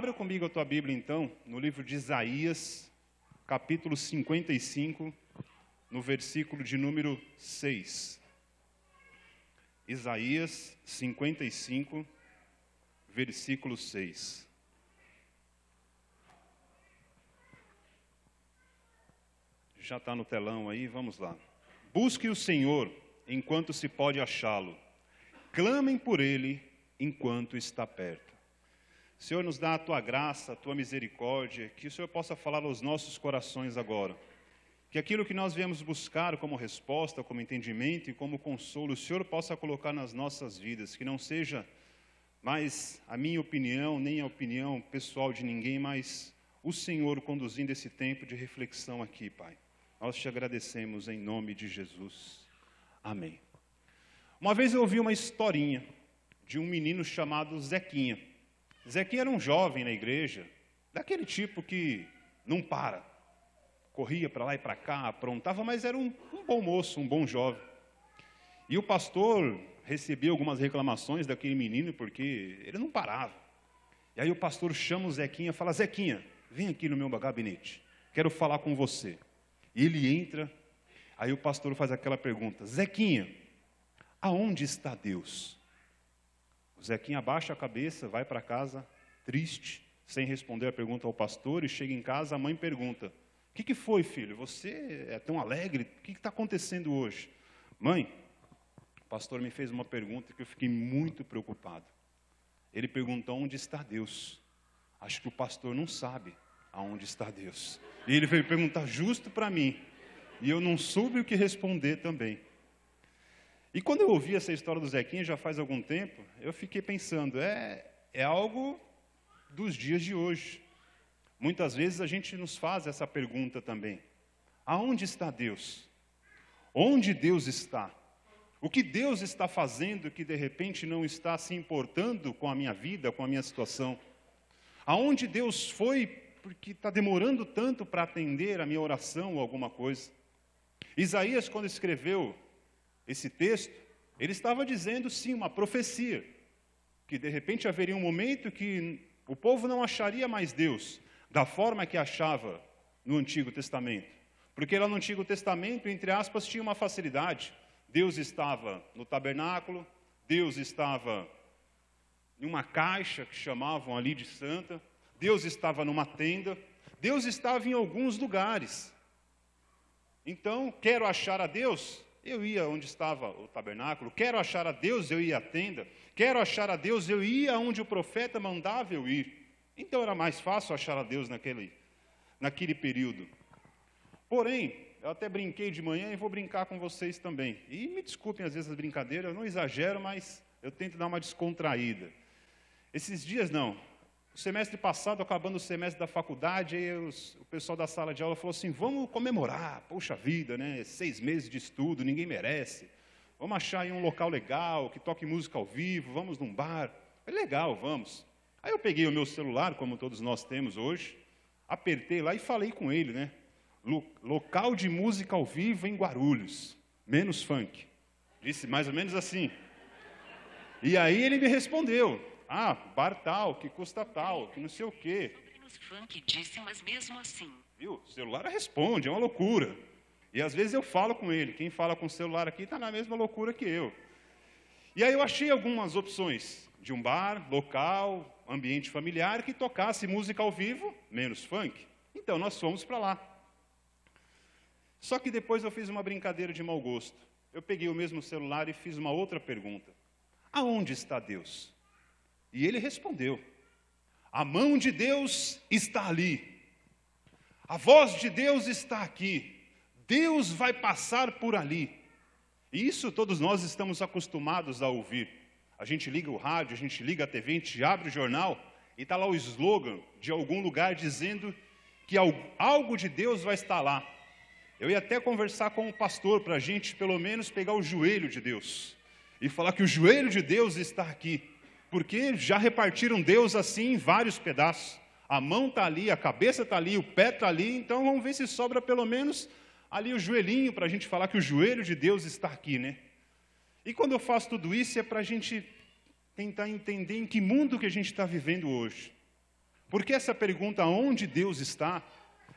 Abra comigo a tua Bíblia, então, no livro de Isaías, capítulo 55, no versículo de número 6. Isaías 55, versículo 6. Já está no telão aí, vamos lá. Busque o Senhor enquanto se pode achá-lo. Clamem por Ele enquanto está perto. Senhor, nos dá a Tua graça, a Tua misericórdia, que o Senhor possa falar aos nossos corações agora. Que aquilo que nós viemos buscar como resposta, como entendimento e como consolo, o Senhor possa colocar nas nossas vidas. Que não seja mais a minha opinião, nem a opinião pessoal de ninguém, mas o Senhor conduzindo esse tempo de reflexão aqui, Pai. Nós te agradecemos em nome de Jesus. Amém. Uma vez eu ouvi uma historinha de um menino chamado Zequinha. Zequinha era um jovem na igreja, daquele tipo que não para. Corria para lá e para cá, aprontava, mas era um bom moço, um bom jovem. E o pastor recebia algumas reclamações daquele menino, porque ele não parava. E aí o pastor chama o Zequinha e fala: Zequinha, vem aqui no meu gabinete, quero falar com você. E ele entra, aí o pastor faz aquela pergunta: Zequinha, aonde está Deus? O Zequinha abaixa a cabeça, vai para casa, triste, sem responder a pergunta ao pastor, e chega em casa, a mãe pergunta: o que foi, filho? Você é tão alegre? O que está acontecendo hoje? Mãe, o pastor me fez uma pergunta que eu fiquei muito preocupado. Ele perguntou: onde está Deus? Acho que o pastor não sabe aonde está Deus. E ele veio perguntar justo para mim, e eu não soube o que responder também. E quando eu ouvi essa história do Zequinha, já faz algum tempo, eu fiquei pensando, é algo dos dias de hoje. Muitas vezes a gente nos faz essa pergunta também. Aonde está Deus? Onde Deus está? O que Deus está fazendo que de repente não está se importando com a minha vida, com a minha situação? Aonde Deus foi porque está demorando tanto para atender a minha oração ou alguma coisa? Isaías, quando escreveu esse texto, ele estava dizendo, sim, uma profecia, que de repente haveria um momento que o povo não acharia mais Deus da forma que achava no Antigo Testamento. Porque lá no Antigo Testamento, entre aspas, tinha uma facilidade. Deus estava no tabernáculo, Deus estava em uma caixa que chamavam ali de santa, Deus estava numa tenda, Deus estava em alguns lugares. Então, quero achar a Deus, eu ia onde estava o tabernáculo. Quero achar a Deus, eu ia à tenda. Quero achar a Deus, eu ia onde o profeta mandava eu ir. Então era mais fácil achar a Deus naquele período. Porém, eu até brinquei de manhã e vou brincar com vocês também. E me desculpem às vezes as brincadeiras, eu não exagero, mas eu tento dar uma descontraída. Esses dias não. O semestre passado, acabando o semestre da faculdade, aí o pessoal da sala de aula falou assim: vamos comemorar, poxa vida, né? 6 meses de estudo, ninguém merece. Vamos achar aí um local legal, que toque música ao vivo, vamos num bar. É legal, vamos. Aí eu peguei o meu celular, como todos nós temos hoje, apertei lá e falei com ele, né? Local de música ao vivo em Guarulhos, menos funk. Disse mais ou menos assim. E aí ele me respondeu: ah, bar tal, que custa tal, que não sei o quê. Menos funk disse, mas mesmo assim. Viu? O celular responde, é uma loucura. E às vezes eu falo com ele. Quem fala com o celular aqui está na mesma loucura que eu. E aí eu achei algumas opções de um bar, local, ambiente familiar, que tocasse música ao vivo, menos funk. Então nós fomos para lá. Só que depois eu fiz uma brincadeira de mau gosto. Eu peguei o mesmo celular e fiz uma outra pergunta: aonde está Deus? E ele respondeu: a mão de Deus está ali. A voz de Deus está aqui. Deus vai passar por ali. E isso todos nós estamos acostumados a ouvir. A gente liga o rádio, a gente liga a TV, a gente abre o jornal e está lá o slogan de algum lugar dizendo que algo de Deus vai estar lá. Eu ia até conversar com o pastor para a gente, pelo menos, pegar o joelho de Deus e falar que o joelho de Deus está aqui, porque já repartiram Deus assim em vários pedaços. A mão está ali, a cabeça está ali, o pé está ali, então vamos ver se sobra pelo menos ali o joelhinho para a gente falar que o joelho de Deus está aqui, né? E quando eu faço tudo isso é para a gente tentar entender em que mundo que a gente está vivendo hoje. Porque essa pergunta, onde Deus está,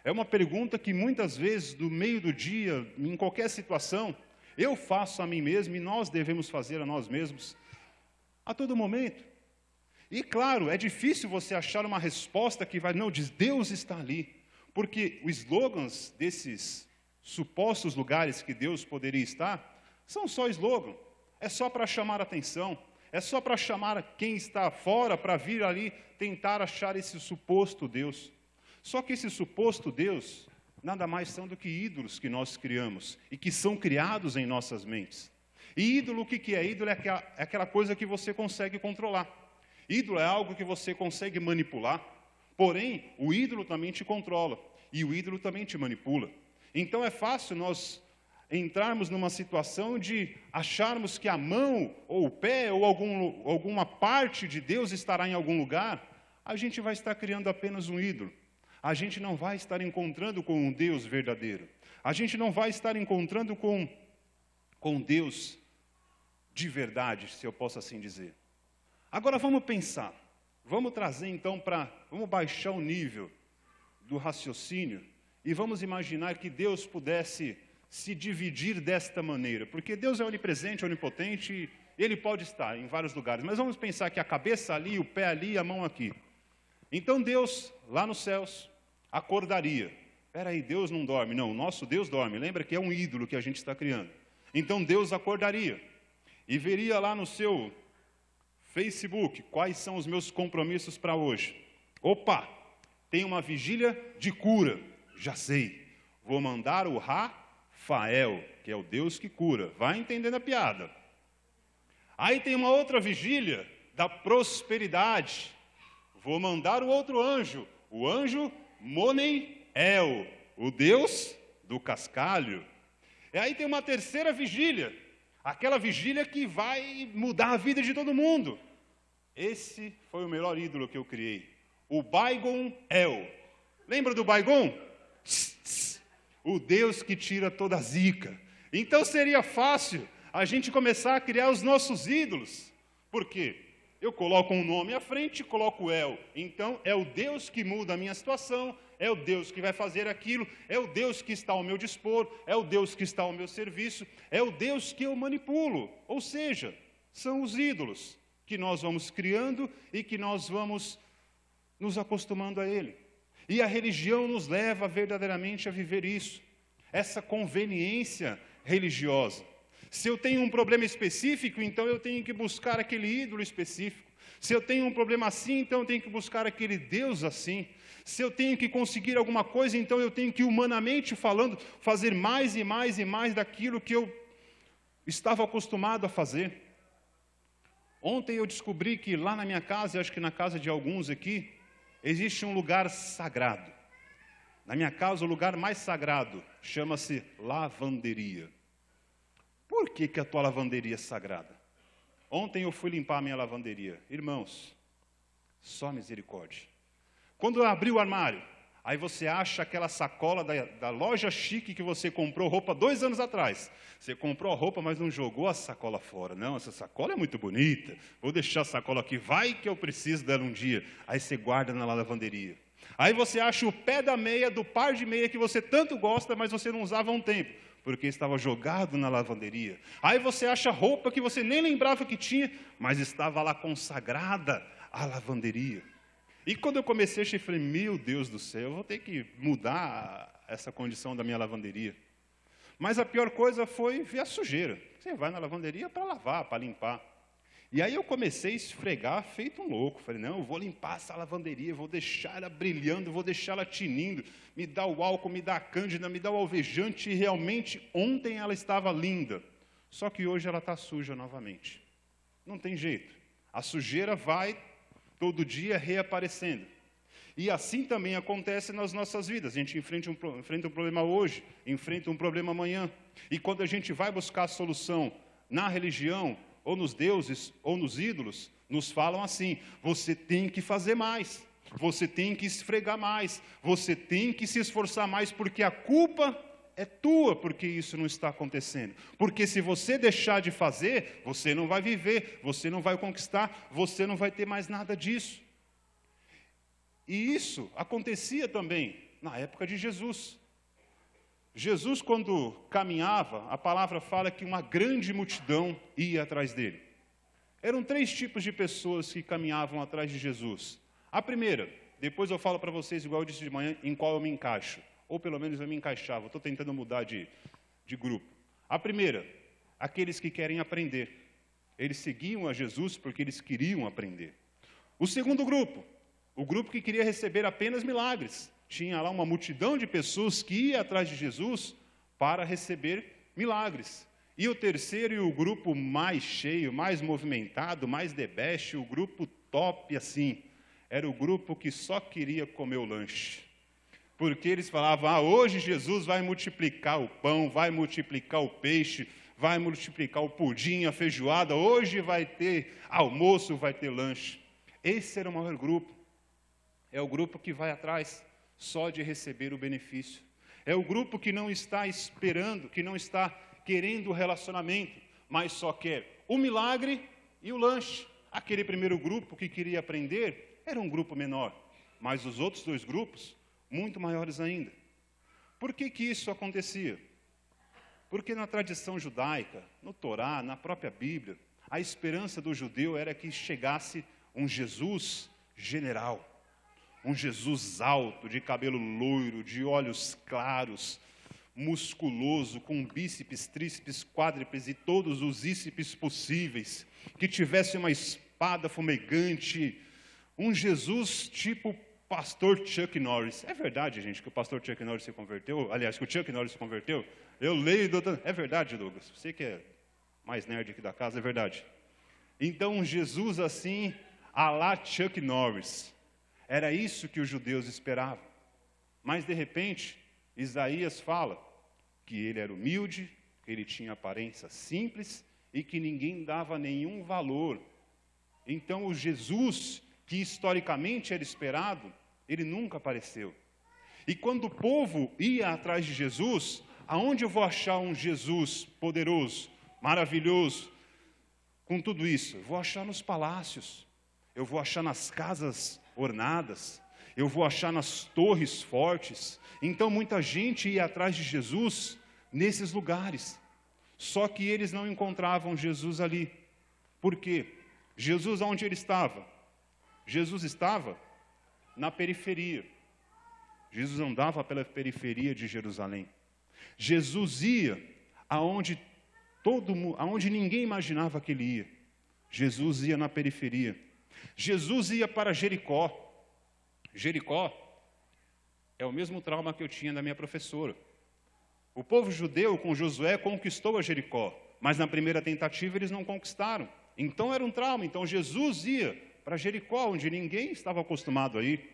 é uma pergunta que muitas vezes, no meio do dia, em qualquer situação, eu faço a mim mesmo e nós devemos fazer a nós mesmos a todo momento. E claro, é difícil você achar uma resposta que vai, não, diz Deus está ali. Porque os slogans desses supostos lugares que Deus poderia estar, são só slogan. É só para chamar atenção. É só para chamar quem está fora para vir ali tentar achar esse suposto Deus. Só que esse suposto Deus nada mais são do que ídolos que nós criamos e que são criados em nossas mentes. E ídolo, o que é? Ídolo é aquela coisa que você consegue controlar. Ídolo é algo que você consegue manipular, porém, o ídolo também te controla e o ídolo também te manipula. Então é fácil nós entrarmos numa situação de acharmos que a mão, ou o pé, ou alguma parte de Deus estará em algum lugar, a gente vai estar criando apenas um ídolo. A gente não vai estar encontrando com um Deus verdadeiro. A gente não vai estar encontrando com Deus de verdade, se eu posso assim dizer. Agora vamos pensar. Vamos trazer então vamos baixar o nível do raciocínio e vamos imaginar que Deus pudesse se dividir desta maneira. Porque Deus é onipresente, onipotente, Ele pode estar em vários lugares. Mas vamos pensar que a cabeça ali, o pé ali, a mão aqui. Então Deus, lá nos céus, acordaria. Espera aí, Deus não dorme. Não, o nosso Deus dorme. Lembra que é um ídolo que a gente está criando. Então Deus acordaria e veria lá no seu Facebook quais são os meus compromissos para hoje. Opa, tem uma vigília de cura. Já sei. Vou mandar o Rafael, que é o Deus que cura. Vai entendendo a piada. Aí tem uma outra vigília da prosperidade. Vou mandar o outro anjo, o anjo Moneiel, o Deus do cascalho. E aí tem uma terceira vigília, aquela vigília que vai mudar a vida de todo mundo. Esse foi o melhor ídolo que eu criei, o Baigon-El. Lembra do Baigon? O Deus que tira toda a zica. Então seria fácil a gente começar a criar os nossos ídolos. Por quê? Eu coloco um nome à frente, coloco El. Então, é o Deus que muda a minha situação, é o Deus que vai fazer aquilo, é o Deus que está ao meu dispor, é o Deus que está ao meu serviço, é o Deus que eu manipulo. Ou seja, são os ídolos que nós vamos criando e que nós vamos nos acostumando a ele. E a religião nos leva verdadeiramente a viver isso, essa conveniência religiosa. Se eu tenho um problema específico, então eu tenho que buscar aquele ídolo específico. Se eu tenho um problema assim, então eu tenho que buscar aquele Deus assim. Se eu tenho que conseguir alguma coisa, então eu tenho que, humanamente falando, fazer mais e mais e mais daquilo que eu estava acostumado a fazer. Ontem eu descobri que lá na minha casa, e acho que na casa de alguns aqui, existe um lugar sagrado. Na minha casa, o lugar mais sagrado chama-se lavanderia. Por que a tua lavanderia é sagrada? Ontem eu fui limpar a minha lavanderia. Irmãos, só misericórdia. Quando eu abri o armário, aí você acha aquela sacola da loja chique que você comprou roupa 2 anos atrás. Você comprou a roupa, mas não jogou a sacola fora. Não, essa sacola é muito bonita. Vou deixar a sacola aqui, vai que eu preciso dela um dia. Aí você guarda na lavanderia. Aí você acha o pé da meia, do par de meia que você tanto gosta, mas você não usava há um tempo, porque estava jogado na lavanderia. Aí você acha roupa que você nem lembrava que tinha, mas estava lá consagrada à lavanderia. E quando eu comecei, eu falei, meu Deus do céu, eu vou ter que mudar essa condição da minha lavanderia. Mas a pior coisa foi ver a sujeira. Você vai na lavanderia para lavar, para limpar. E aí eu comecei a esfregar feito um louco. Falei, não, eu vou limpar essa lavanderia, vou deixar ela brilhando, vou deixar ela tinindo. Me dá o álcool, me dá a cândida, me dá o alvejante. E realmente, ontem ela estava linda. Só que hoje ela está suja novamente. Não tem jeito. A sujeira vai todo dia reaparecendo. E assim também acontece nas nossas vidas. A gente enfrenta um problema hoje, enfrenta um problema amanhã. E quando a gente vai buscar a solução na religião, ou nos deuses, ou nos ídolos, nos falam assim, você tem que fazer mais, você tem que esfregar mais, você tem que se esforçar mais, porque a culpa é tua, porque isso não está acontecendo. Porque se você deixar de fazer, você não vai viver, você não vai conquistar, você não vai ter mais nada disso. E isso acontecia também na época de Jesus. Jesus, quando caminhava, a palavra fala que uma grande multidão ia atrás dele. Eram 3 tipos de pessoas que caminhavam atrás de Jesus. A primeira, depois eu falo para vocês, igual eu disse de manhã, em qual eu me encaixo. Ou pelo menos eu me encaixava, estou tentando mudar de grupo. A primeira, aqueles que querem aprender. Eles seguiam a Jesus porque eles queriam aprender. O segundo grupo, o grupo que queria receber apenas milagres. Tinha lá uma multidão de pessoas que ia atrás de Jesus para receber milagres. E o terceiro e o grupo mais cheio, mais movimentado, mais debeste, o grupo top assim, era o grupo que só queria comer o lanche. Porque eles falavam, hoje Jesus vai multiplicar o pão, vai multiplicar o peixe, vai multiplicar o pudim, a feijoada, hoje vai ter almoço, vai ter lanche. Esse era o maior grupo. É o grupo que vai atrás só de receber o benefício. É o grupo que não está esperando, que não está querendo o relacionamento, mas só quer o milagre e o lanche. Aquele primeiro grupo que queria aprender era um grupo menor, mas os outros 2 grupos, muito maiores ainda. Por que isso acontecia? Porque na tradição judaica, no Torá, na própria Bíblia, a esperança do judeu era que chegasse um Jesus general. Um Jesus alto, de cabelo loiro, de olhos claros, musculoso, com bíceps, tríceps, quádriceps e todos os íceps possíveis, que tivesse uma espada fumegante, um Jesus tipo pastor Chuck Norris. É verdade, gente, que o pastor Chuck Norris se converteu? Aliás, que o Chuck Norris se converteu? Eu leio, doutor... É verdade, Douglas, você que é mais nerd aqui da casa, é verdade. Então, um Jesus assim, à la Chuck Norris. Era isso que os judeus esperavam. Mas, de repente, Isaías fala que ele era humilde, que ele tinha aparência simples e que ninguém dava nenhum valor. Então, o Jesus, que historicamente era esperado, ele nunca apareceu. E quando o povo ia atrás de Jesus, aonde eu vou achar um Jesus poderoso, maravilhoso, com tudo isso? Eu vou achar nos palácios, eu vou achar nas casas ornadas, eu vou achar nas torres fortes. Então muita gente ia atrás de Jesus nesses lugares. Só que eles não encontravam Jesus ali. Por quê? Jesus onde ele estava? Jesus estava na periferia. Jesus andava pela periferia de Jerusalém. Jesus ia aonde ninguém imaginava que ele ia. Jesus ia na periferia. Jesus ia para Jericó. Jericó é o mesmo trauma que eu tinha da minha professora. O povo judeu com Josué conquistou a Jericó, mas na primeira tentativa eles não conquistaram. Então era um trauma. Então Jesus ia para Jericó, onde ninguém estava acostumado a ir.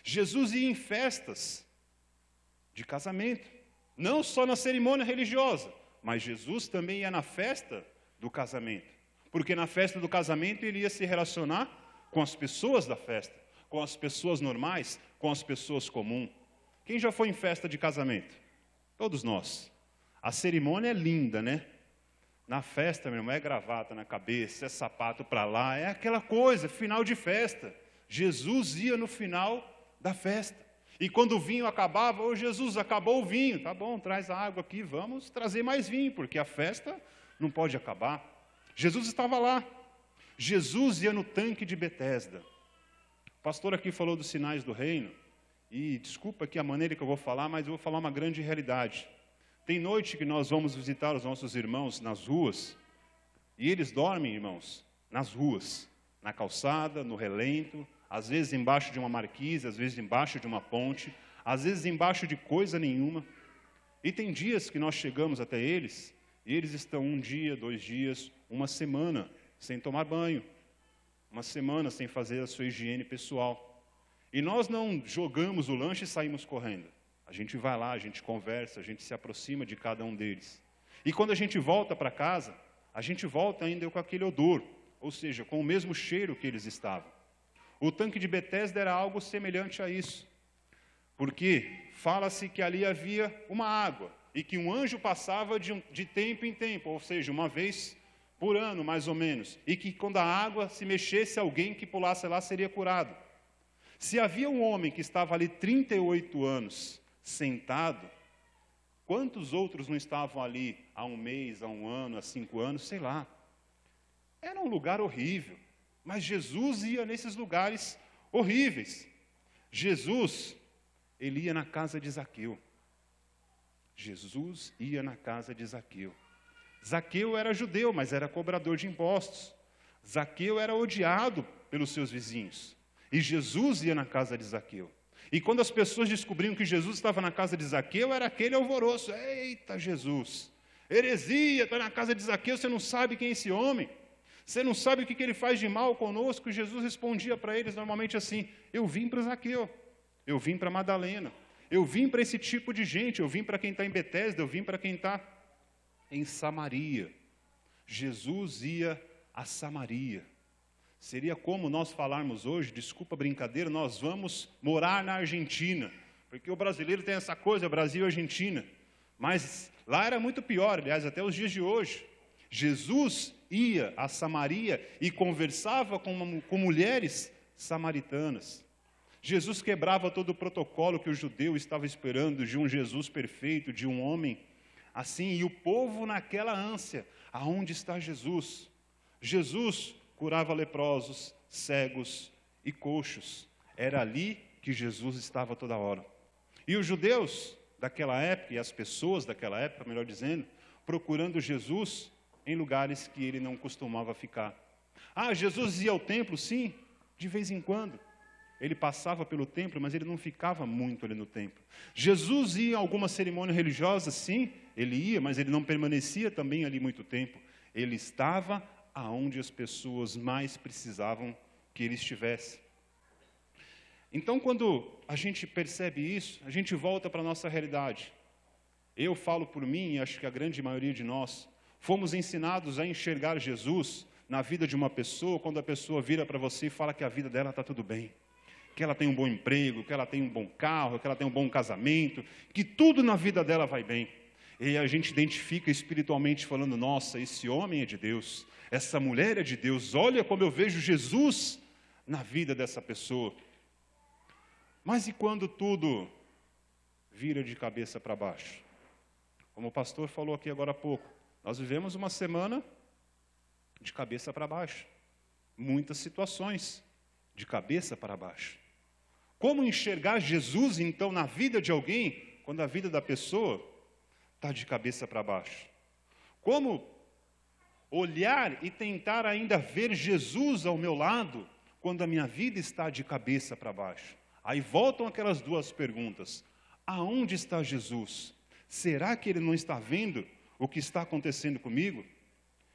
Jesus ia em festas de casamento, não só na cerimônia religiosa, mas Jesus também ia na festa do casamento. Porque na festa do casamento ele ia se relacionar com as pessoas da festa, com as pessoas normais, com as pessoas comuns. Quem já foi em festa de casamento? Todos nós. A cerimônia é linda, né? Na festa, meu irmão, é gravata na cabeça, é sapato para lá, é aquela coisa, final de festa. Jesus ia no final da festa. E quando o vinho acabava, ô Jesus, acabou o vinho. Tá bom, traz a água aqui, vamos trazer mais vinho, porque a festa não pode acabar. Jesus estava lá. Jesus ia no tanque de Betesda. O pastor aqui falou dos sinais do reino. E desculpa aqui a maneira que eu vou falar, mas eu vou falar uma grande realidade. Tem noite que nós vamos visitar os nossos irmãos nas ruas. E eles dormem, irmãos, nas ruas. Na calçada, no relento, às vezes embaixo de uma marquise, às vezes embaixo de uma ponte, às vezes embaixo de coisa nenhuma. E tem dias que nós chegamos até eles, e eles estão 1 dia, 2 dias, 1 semana sem tomar banho, 1 semana sem fazer a sua higiene pessoal. E nós não jogamos o lanche e saímos correndo. A gente vai lá, a gente conversa, a gente se aproxima de cada um deles. E quando a gente volta para casa, a gente volta ainda com aquele odor, ou seja, com o mesmo cheiro que eles estavam. O tanque de Betesda era algo semelhante a isso, porque fala-se que ali havia uma água, e que um anjo passava de tempo em tempo, ou seja, uma vez por ano, mais ou menos, e que quando a água se mexesse, alguém que pulasse lá seria curado. Se havia um homem que estava ali 38 anos sentado, quantos outros não estavam ali há um mês, há um ano, há 5 anos, sei lá. Era um lugar horrível, mas Jesus ia nesses lugares horríveis. Jesus, ele ia na casa de Zaqueu. Jesus ia na casa de Zaqueu. Zaqueu era judeu, mas era cobrador de impostos. Zaqueu era odiado pelos seus vizinhos. E Jesus ia na casa de Zaqueu. E quando as pessoas descobriam que Jesus estava na casa de Zaqueu, era aquele alvoroço. Eita, Jesus! Heresia, está na casa de Zaqueu, você não sabe quem é esse homem. Você não sabe o que ele faz de mal conosco. E Jesus respondia para eles normalmente assim: eu vim para Zaqueu, eu vim para Madalena, eu vim para esse tipo de gente, eu vim para quem está em Betesda, eu vim para quem está em Samaria. Jesus ia a Samaria. Seria como nós falarmos hoje, desculpa a brincadeira, nós vamos morar na Argentina, porque o brasileiro tem essa coisa, Brasil e Argentina, mas lá era muito pior, aliás, até os dias de hoje. Jesus ia a Samaria e conversava com mulheres samaritanas. Jesus quebrava todo o protocolo que o judeu estava esperando de um Jesus perfeito, de um homem assim, e o povo naquela ânsia: aonde está Jesus? Jesus curava leprosos, cegos e coxos. Era ali que Jesus estava toda hora. E os judeus daquela época, e as pessoas daquela época, melhor dizendo, procurando Jesus em lugares que ele não costumava ficar. Jesus ia ao templo? Sim, de vez em quando. Ele passava pelo templo, mas ele não ficava muito ali no templo. Jesus ia a alguma cerimônia religiosa? Sim, ele ia, mas ele não permanecia também ali muito tempo. Ele estava aonde as pessoas mais precisavam que ele estivesse. Então, quando a gente percebe isso, a gente volta para a nossa realidade. Eu falo por mim, e acho que a grande maioria de nós, fomos ensinados a enxergar Jesus na vida de uma pessoa, quando a pessoa vira para você e fala que a vida dela está tudo bem, que ela tem um bom emprego, que ela tem um bom carro, que ela tem um bom casamento, que tudo na vida dela vai bem. E a gente identifica espiritualmente falando: nossa, esse homem é de Deus, essa mulher é de Deus, olha como eu vejo Jesus na vida dessa pessoa. Mas e quando tudo vira de cabeça para baixo? Como o pastor falou aqui agora há pouco, nós vivemos uma semana de cabeça para baixo. Muitas situações de cabeça para baixo. Como enxergar Jesus, então, na vida de alguém, quando a vida da pessoa está de cabeça para baixo? Como olhar e tentar ainda ver Jesus ao meu lado, quando a minha vida está de cabeça para baixo? Aí voltam aquelas duas perguntas: aonde está Jesus? Será que ele não está vendo o que está acontecendo comigo?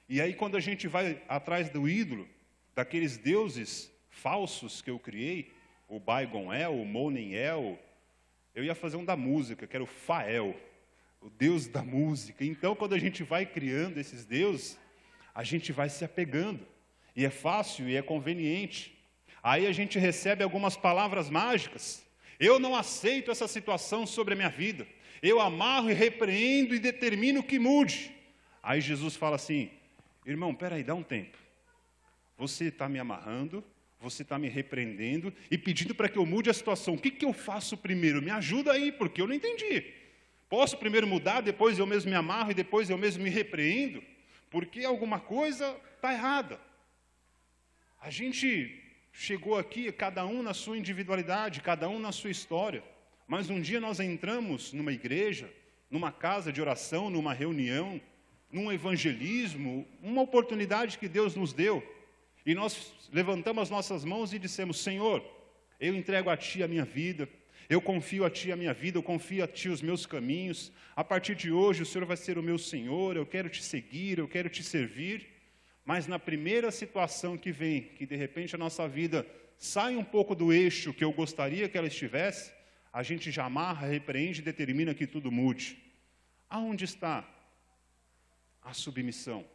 E aí, quando a gente vai atrás do ídolo, daqueles deuses falsos que eu criei, o Baigon-El, o Monen-El, eu ia fazer um da música, que era o Fael, o deus da música. Então, quando a gente vai criando esses deuses, a gente vai se apegando, e é fácil e é conveniente. Aí a gente recebe algumas palavras mágicas: eu não aceito essa situação sobre a minha vida, eu amarro e repreendo e determino que mude. Aí Jesus fala assim: irmão, peraí, dá um tempo. Você está me amarrando, você está me repreendendo e pedindo para que eu mude a situação. O que eu faço primeiro? Me ajuda aí, porque eu não entendi. Posso primeiro mudar, depois eu mesmo me amarro e depois eu mesmo me repreendo? Porque alguma coisa está errada. A gente chegou aqui, cada um na sua individualidade, cada um na sua história. Mas um dia nós entramos numa igreja, numa casa de oração, numa reunião, num evangelismo, uma oportunidade que Deus nos deu. E nós levantamos as nossas mãos e dissemos: Senhor, eu entrego a Ti a minha vida, eu confio a Ti a minha vida, eu confio a Ti os meus caminhos. A partir de hoje o Senhor vai ser o meu Senhor, eu quero Te seguir, eu quero Te servir. Mas na primeira situação que vem, que de repente a nossa vida sai um pouco do eixo que eu gostaria que ela estivesse, a gente já amarra, repreende e determina que tudo mude. Aonde está a submissão?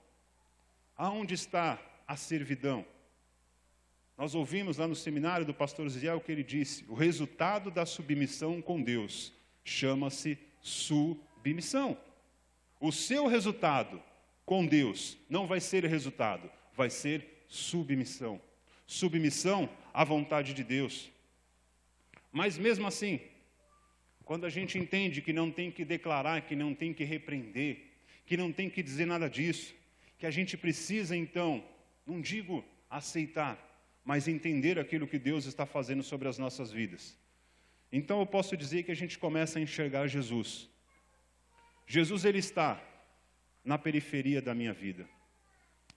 Aonde está a servidão? Nós ouvimos lá no seminário do pastor Ziel que ele disse: o resultado da submissão com Deus chama-se submissão. O seu resultado com Deus não vai ser resultado, vai ser submissão. Submissão à vontade de Deus. Mas mesmo assim, quando a gente entende que não tem que declarar, que não tem que repreender, que não tem que dizer nada disso, que a gente precisa então, não digo aceitar, mas entender aquilo que Deus está fazendo sobre as nossas vidas. Então eu posso dizer que a gente começa a enxergar Jesus. Jesus, ele está na periferia da minha vida.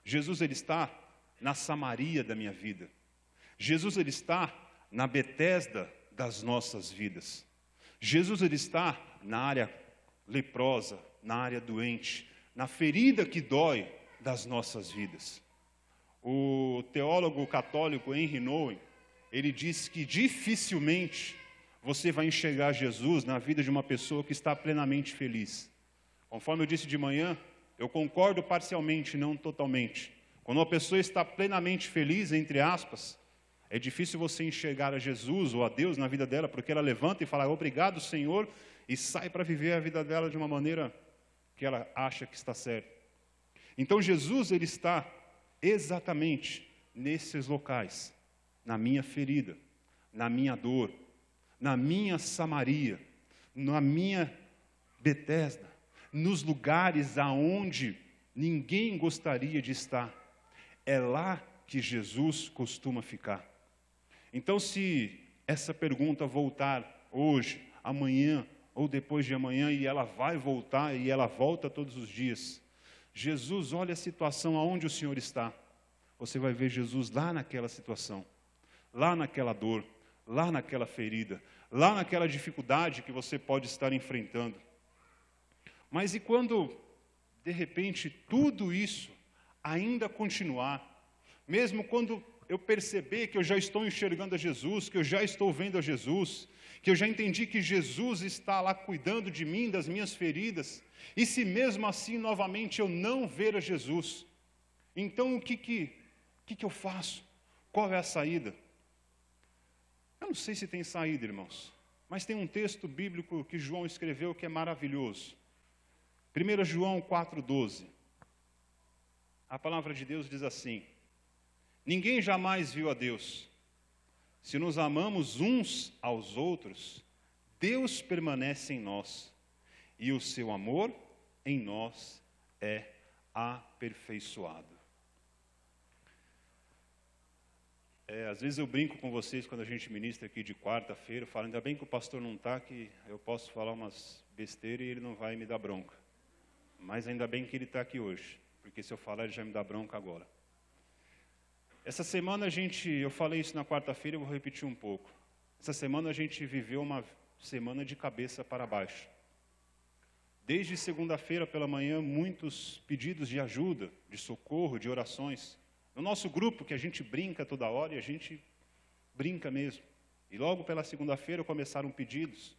Jesus, ele está na Samaria da minha vida. Jesus, ele está na Betesda das nossas vidas. Jesus, ele está na área leprosa, na área doente, na ferida que dói das nossas vidas. O teólogo católico Henry Nouwen, ele diz que dificilmente você vai enxergar Jesus na vida de uma pessoa que está plenamente feliz. Conforme eu disse de manhã, eu concordo parcialmente, não totalmente. Quando uma pessoa está plenamente feliz, entre aspas, é difícil você enxergar a Jesus ou a Deus na vida dela, porque ela levanta e fala, obrigado, Senhor, e sai para viver a vida dela de uma maneira que ela acha que está certa. Então Jesus, ele está exatamente nesses locais, na minha ferida, na minha dor, na minha Samaria, na minha Betesda, nos lugares aonde ninguém gostaria de estar. É lá que Jesus costuma ficar. Então, se essa pergunta voltar hoje, amanhã ou depois de amanhã, e ela vai voltar, e ela volta todos os dias, Jesus, olha a situação aonde o Senhor está. Você vai ver Jesus lá naquela situação, lá naquela dor, lá naquela ferida, lá naquela dificuldade que você pode estar enfrentando. Mas e quando, de repente, tudo isso ainda continuar, mesmo quando eu perceber que eu já estou enxergando a Jesus, que eu já estou vendo a Jesus, que eu já entendi que Jesus está lá cuidando de mim, das minhas feridas, e se mesmo assim, novamente, eu não ver a Jesus, então o que eu faço? Qual é a saída? Eu não sei se tem saída, irmãos, mas tem um texto bíblico que João escreveu que é maravilhoso. 1 João 4,12. A palavra de Deus diz assim: ninguém jamais viu a Deus. Se nos amamos uns aos outros, Deus permanece em nós, e o seu amor em nós é aperfeiçoado. Às vezes eu brinco com vocês quando a gente ministra aqui de quarta-feira, eu falo, ainda bem que o pastor não está, que eu posso falar umas besteiras e ele não vai me dar bronca. Mas ainda bem que ele está aqui hoje, porque se eu falar ele já me dá bronca agora. Essa semana eu falei isso na quarta-feira, eu vou repetir um pouco. Essa semana a gente viveu uma semana de cabeça para baixo. Desde segunda-feira pela manhã, muitos pedidos de ajuda, de socorro, de orações. No nosso grupo, que a gente brinca toda hora, e a gente brinca mesmo. E logo pela segunda-feira começaram pedidos.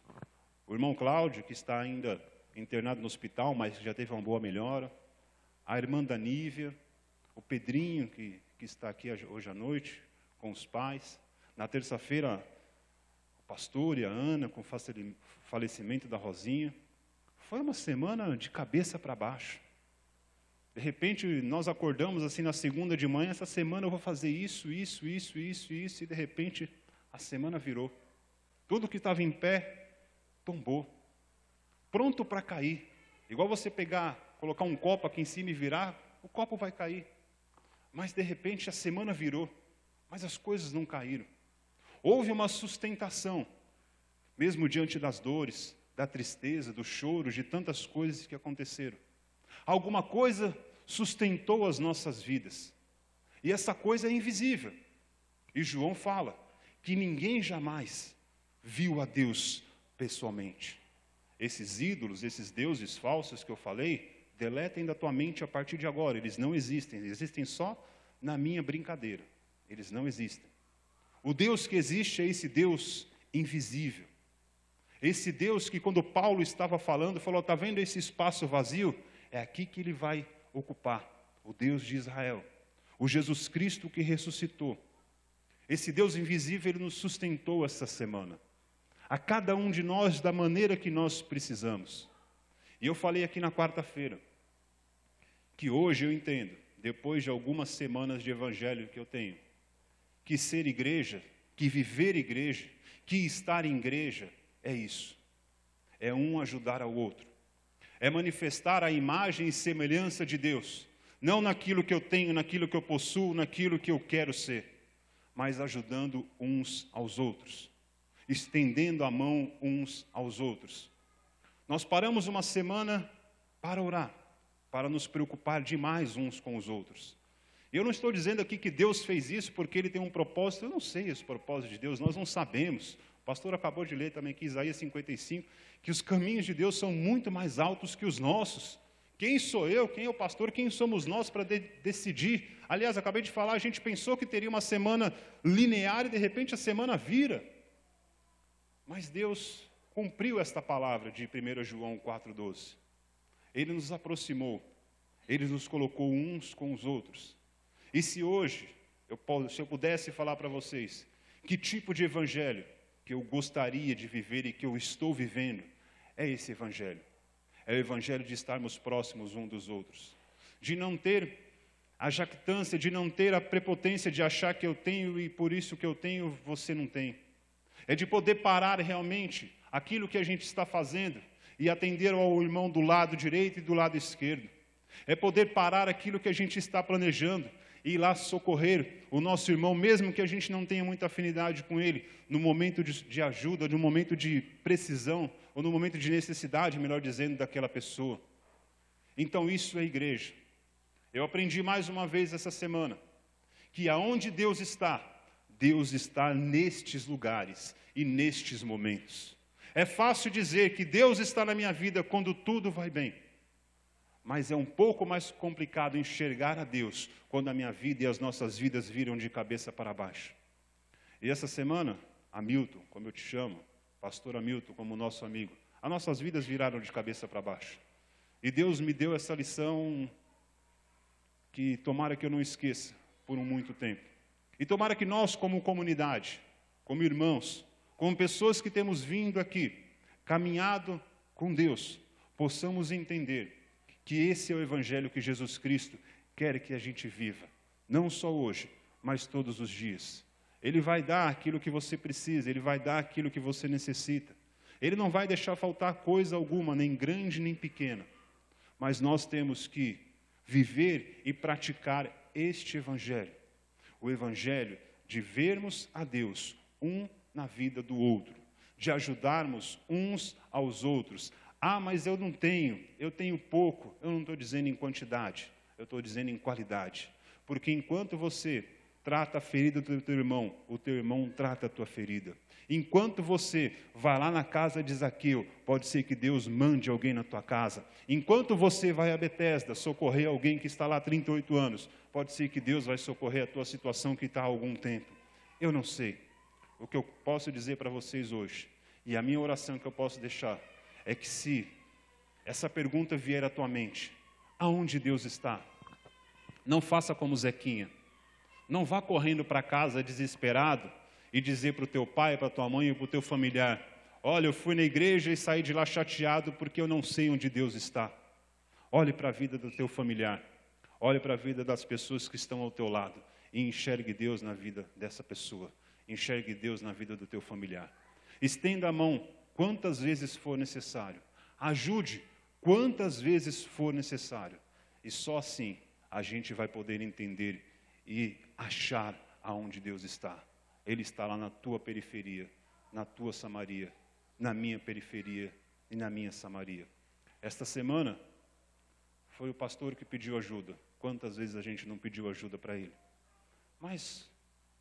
O irmão Cláudio, que está ainda internado no hospital, mas já teve uma boa melhora. A irmã Danívia, o Pedrinho, que está aqui hoje à noite, com os pais. Na terça-feira, o pastor e a Ana, com o falecimento da Rosinha. Foi uma semana de cabeça para baixo. De repente, nós acordamos assim na segunda de manhã, essa semana eu vou fazer isso, e de repente, a semana virou. Tudo que estava em pé, tombou. Pronto para cair. Igual você colocar um copo aqui em cima e virar, o copo vai cair. Mas, de repente, a semana virou, mas as coisas não caíram. Houve uma sustentação, mesmo diante das dores, da tristeza, do choro, de tantas coisas que aconteceram. Alguma coisa sustentou as nossas vidas. E essa coisa é invisível. E João fala que ninguém jamais viu a Deus pessoalmente. Esses ídolos, esses deuses falsos que eu falei, deletem da tua mente a partir de agora. Eles não existem. Eles existem só na minha brincadeira. Eles não existem. O Deus que existe é esse Deus invisível. Esse Deus que quando Paulo estava falando, falou, está vendo esse espaço vazio? É aqui que ele vai ocupar. O Deus de Israel. O Jesus Cristo que ressuscitou. Esse Deus invisível, ele nos sustentou essa semana. A cada um de nós da maneira que nós precisamos. E eu falei aqui na quarta-feira, que hoje eu entendo, depois de algumas semanas de evangelho que eu tenho, que ser igreja, que viver igreja, que estar em igreja é isso. É um ajudar ao outro. É manifestar a imagem e semelhança de Deus. Não naquilo que eu tenho, naquilo que eu possuo, naquilo que eu quero ser. Mas ajudando uns aos outros. Estendendo a mão uns aos outros. Nós paramos uma semana para orar. Para nos preocupar demais uns com os outros. Eu não estou dizendo aqui que Deus fez isso porque Ele tem um propósito. Eu não sei esse propósito de Deus, nós não sabemos. O pastor acabou de ler também aqui, Isaías 55, que os caminhos de Deus são muito mais altos que os nossos. Quem sou eu, quem é o pastor, quem somos nós para decidir? Aliás, acabei de falar, a gente pensou que teria uma semana linear e de repente a semana vira. Mas Deus cumpriu esta palavra de 1 João 4,12. Ele nos aproximou, Ele nos colocou uns com os outros. E se hoje, se eu pudesse falar para vocês, que tipo de evangelho que eu gostaria de viver e que eu estou vivendo, é esse evangelho. É o evangelho de estarmos próximos uns dos outros. De não ter a jactância, de não ter a prepotência de achar que eu tenho e por isso que eu tenho, você não tem. É de poder parar realmente aquilo que a gente está fazendo e atender ao irmão do lado direito e do lado esquerdo. É poder parar aquilo que a gente está planejando e ir lá socorrer o nosso irmão, mesmo que a gente não tenha muita afinidade com ele, no momento de ajuda, no momento de precisão, ou no momento de necessidade, melhor dizendo, daquela pessoa. Então isso é igreja. Eu aprendi mais uma vez essa semana, que aonde Deus está nestes lugares e nestes momentos. É fácil dizer que Deus está na minha vida quando tudo vai bem. Mas é um pouco mais complicado enxergar a Deus quando a minha vida e as nossas vidas viram de cabeça para baixo. E essa semana, Hamilton, como eu te chamo, pastor Hamilton, como nosso amigo, as nossas vidas viraram de cabeça para baixo. E Deus me deu essa lição que tomara que eu não esqueça por muito tempo. E tomara que nós, como comunidade, como irmãos, como pessoas que temos vindo aqui, caminhado com Deus, possamos entender que esse é o evangelho que Jesus Cristo quer que a gente viva. Não só hoje, mas todos os dias. Ele vai dar aquilo que você precisa, Ele vai dar aquilo que você necessita. Ele não vai deixar faltar coisa alguma, nem grande nem pequena. Mas nós temos que viver e praticar este evangelho. O evangelho de vermos a Deus, um na vida do outro. De ajudarmos uns aos outros. Ah, mas eu não tenho, eu tenho pouco. Eu não estou dizendo em quantidade, eu estou dizendo em qualidade. Porque enquanto você trata a ferida do teu irmão, o teu irmão trata a tua ferida. Enquanto você vai lá na casa de Zaqueu, pode ser que Deus mande alguém na tua casa. Enquanto você vai a Betesda socorrer alguém que está lá há 38 anos, pode ser que Deus vai socorrer a tua situação que está há algum tempo. Eu não sei. O que eu posso dizer para vocês hoje, e a minha oração que eu posso deixar, é que se essa pergunta vier à tua mente, aonde Deus está? Não faça como Zequinha. Não vá correndo para casa desesperado e dizer para o teu pai, para a tua mãe ou para o teu familiar, olha, eu fui na igreja e saí de lá chateado porque eu não sei onde Deus está. Olhe para a vida do teu familiar. Olhe para a vida das pessoas que estão ao teu lado e enxergue Deus na vida dessa pessoa. Enxergue Deus na vida do teu familiar. Estenda a mão quantas vezes for necessário. Ajude quantas vezes for necessário. E só assim a gente vai poder entender e achar aonde Deus está. Ele está lá na tua periferia, na tua Samaria, na minha periferia e na minha Samaria. Esta semana foi o pastor que pediu ajuda. Quantas vezes a gente não pediu ajuda para ele? Mas,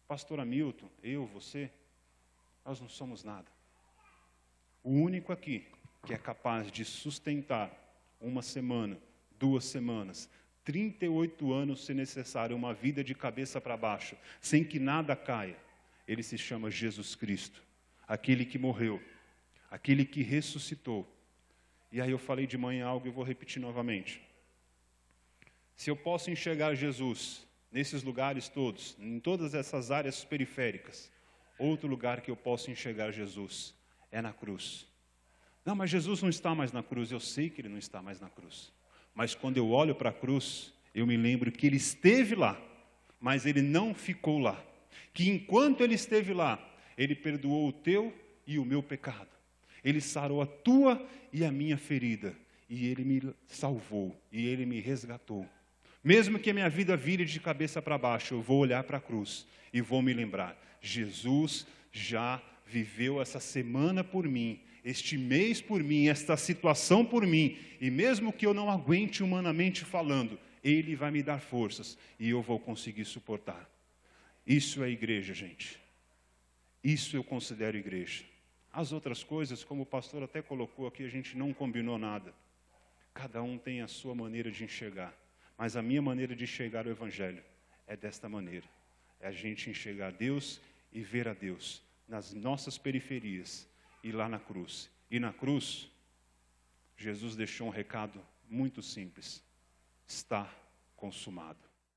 pastor Hamilton, eu, você, nós não somos nada. O único aqui que é capaz de sustentar uma semana, 2 semanas, 38 anos, se necessário, uma vida de cabeça para baixo, sem que nada caia, ele se chama Jesus Cristo, aquele que morreu, aquele que ressuscitou. E aí eu falei de manhã algo e vou repetir novamente. Se eu posso enxergar Jesus nesses lugares todos, em todas essas áreas periféricas, outro lugar que eu posso enxergar Jesus é na cruz. Não, mas Jesus não está mais na cruz. Eu sei que Ele não está mais na cruz. Mas quando eu olho para a cruz, eu me lembro que Ele esteve lá, mas Ele não ficou lá. Que enquanto Ele esteve lá, Ele perdoou o teu e o meu pecado. Ele sarou a tua e a minha ferida. E Ele me salvou, e Ele me resgatou. Mesmo que a minha vida vire de cabeça para baixo, eu vou olhar para a cruz e vou me lembrar. Jesus já viveu essa semana por mim, este mês por mim, esta situação por mim. E mesmo que eu não aguente humanamente falando, Ele vai me dar forças e eu vou conseguir suportar. Isso é igreja, gente. Isso eu considero igreja. As outras coisas, como o pastor até colocou aqui, a gente não combinou nada. Cada um tem a sua maneira de enxergar. Mas a minha maneira de enxergar o Evangelho é desta maneira. É a gente enxergar Deus e ver a Deus nas nossas periferias e lá na cruz. E na cruz, Jesus deixou um recado muito simples. Está consumado.